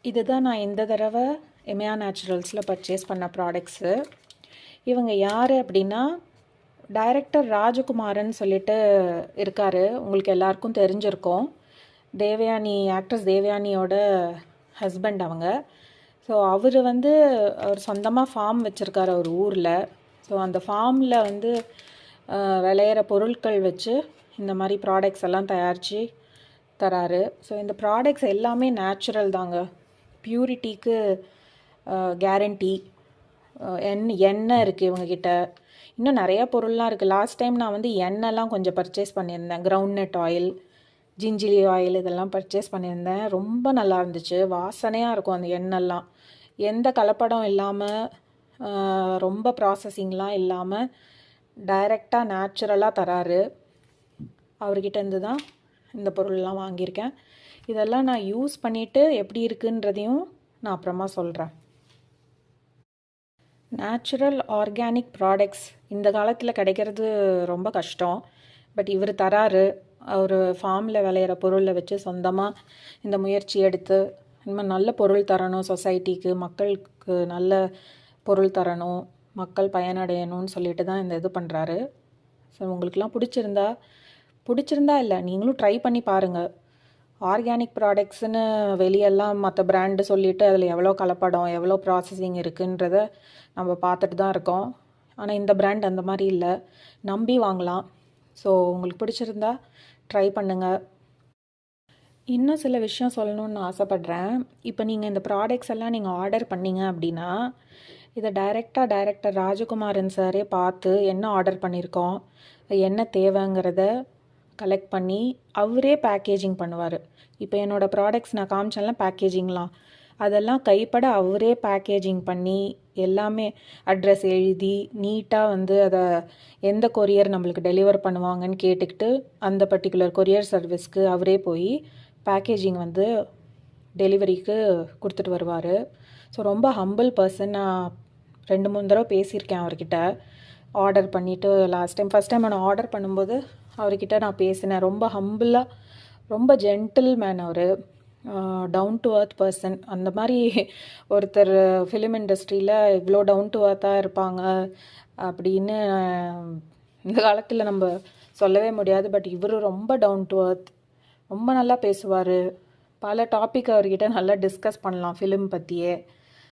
இதுதான் நான் இந்த தடவை எமயா நேச்சுரல்ஸில் பர்ச்சேஸ் பண்ண ப்ராடக்ட்ஸு. இவங்க யார் அப்படின்னா, டைரக்டர் ராஜகுமாரன் சொல்லிட்டு இருக்கார். உங்களுக்கு எல்லாருக்கும் தெரிஞ்சிருக்கும். தேவயானி, ஆக்ட்ரஸ் தேவயானியோட ஹஸ்பண்ட் அவங்க. ஸோ அவர் அவர் சொந்தமாக ஃபார்ம் வச்சுருக்காரு ஒரு ஊரில். ஸோ அந்த ஃபார்மில் விளையிற பொருட்கள் வச்சு இந்த மாதிரி ப்ராடக்ட்ஸ் எல்லாம் தயாரித்து தராரு. ஸோ இந்த ப்ராடக்ட்ஸ் எல்லாமே நேச்சுரல் தாங்க. பியூரிட்டிக்கு கேரண்டி. எண்ணெய் இருக்குது இவங்கக்கிட்ட. இன்னும் நிறையா பொருள்லாம் இருக்குது. லாஸ்ட் டைம் நான் எண்ணெய்லாம் கொஞ்சம் பர்ச்சேஸ் பண்ணியிருந்தேன். கிரவுண்ட்நட் ஆயில், ஜிஞ்சிலி ஆயில் இதெல்லாம் பர்ச்சேஸ் பண்ணியிருந்தேன். ரொம்ப நல்லா இருந்துச்சு. வாசனையாக இருக்கும் அந்த எண்ணெய்லாம். எந்த கலப்படம் இல்லாமல், ரொம்ப ப்ராசஸிங்லாம் இல்லாமல் டைரெக்டாக நேச்சுரலாக தராரு. அவர்கிட்டேருந்து தான் இந்த பொருள்லாம் வாங்கியிருக்கேன். இதெல்லாம் நான் யூஸ் பண்ணிவிட்டு எப்படி இருக்குன்றதையும் நான் அப்புறமா சொல்கிறேன். நேச்சுரல் ஆர்கானிக் ப்ராடக்ட்ஸ் இந்த காலத்தில் கிடைக்கிறது ரொம்ப கஷ்டம். பட் இவர் தராரு. அவர் ஃபார்மில் விளையிற பொருளை வச்சு சொந்தமாக இந்த முயற்சி எடுத்து இனிமேல் நல்ல பொருள் தரணும், சொசைட்டிக்கு மக்களுக்கு நல்ல பொருள் தரணும், மக்கள் பயனடையணும்னு சொல்லிட்டு தான் இந்த இது பண்ணுறாரு. ஸோ உங்களுக்கெலாம் பிடிச்சிருந்தா இல்லை, நீங்களும் ட்ரை பண்ணி பாருங்கள். ஆர்கானிக் ப்ராடக்ட்ஸுன்னு வெளியெல்லாம் மற்ற பிராண்டு சொல்லிவிட்டு அதில் எவ்வளோ கலப்படம், எவ்வளோ ப்ராசஸிங் இருக்குன்றத நம்ம பார்த்துட்டு தான் இருக்கோம். ஆனால் இந்த பிராண்ட் அந்த மாதிரி இல்லை, நம்பி வாங்கலாம். ஸோ உங்களுக்கு பிடிச்சிருந்தா ட்ரை பண்ணுங்கள். இன்னும் சில விஷயம் சொல்லணுன்னு ஆசைப்பட்றேன். இப்போ நீங்கள் இந்த ப்ராடக்ட்ஸ் எல்லாம் நீங்கள் ஆர்டர் பண்ணிங்க அப்படின்னா, இதை டைரக்டர் ராஜகுமாரன் சாரே பார்த்து என்ன ஆர்டர் பண்ணியிருக்கோம், என்ன தேவைங்கிறத கலெக்ட் பண்ணி அவரே பேக்கேஜிங் பண்ணுவார். இப்போ என்னோடய ப்ராடக்ட்ஸ் நான் காமிச்சேன்லாம் பேக்கேஜிங்லாம், அதெல்லாம் கைப்பட அவரே பேக்கேஜிங் பண்ணி எல்லாமே அட்ரஸ் எழுதி நீட்டாக அதை எந்த கொரியர் நம்மளுக்கு டெலிவர் பண்ணுவாங்கன்னு கேட்டுக்கிட்டு அந்த பர்டிகுலர் கொரியர் சர்வீஸ்க்கு அவரே போய் பேக்கேஜிங் டெலிவரிக்கு கொடுத்துட்டு வருவார். ஸோ ரொம்ப ஹம்பிள் பர்சன். நான் 2-3 தடவை பேசியிருக்கேன் அவர்கிட்ட. ஆர்டர் பண்ணிவிட்டு ஃபஸ்ட் டைம் நான் ஆர்டர் பண்ணும்போது அவர்கிட்ட நான் பேசினேன். ரொம்ப ஹம்பிளாக, ரொம்ப ஜென்டில் மேன் அவர். Down to earth person. அந்த மாதிரி ஒருத்தர் ஃபிலிம் இண்டஸ்ட்ரியில் இவ்வளோ டவுன் டு அர்த்தாக இருப்பாங்க அப்படின்னு இந்த காலத்தில் நம்ம சொல்லவே முடியாது. பட் இவர் ரொம்ப டவுன் டு அர்த், ரொம்ப நல்லா பேசுவார். பல டாபிக் அவர்கிட்ட நல்லா டிஸ்கஸ் பண்ணலாம் ஃபிலிம் பற்றியே.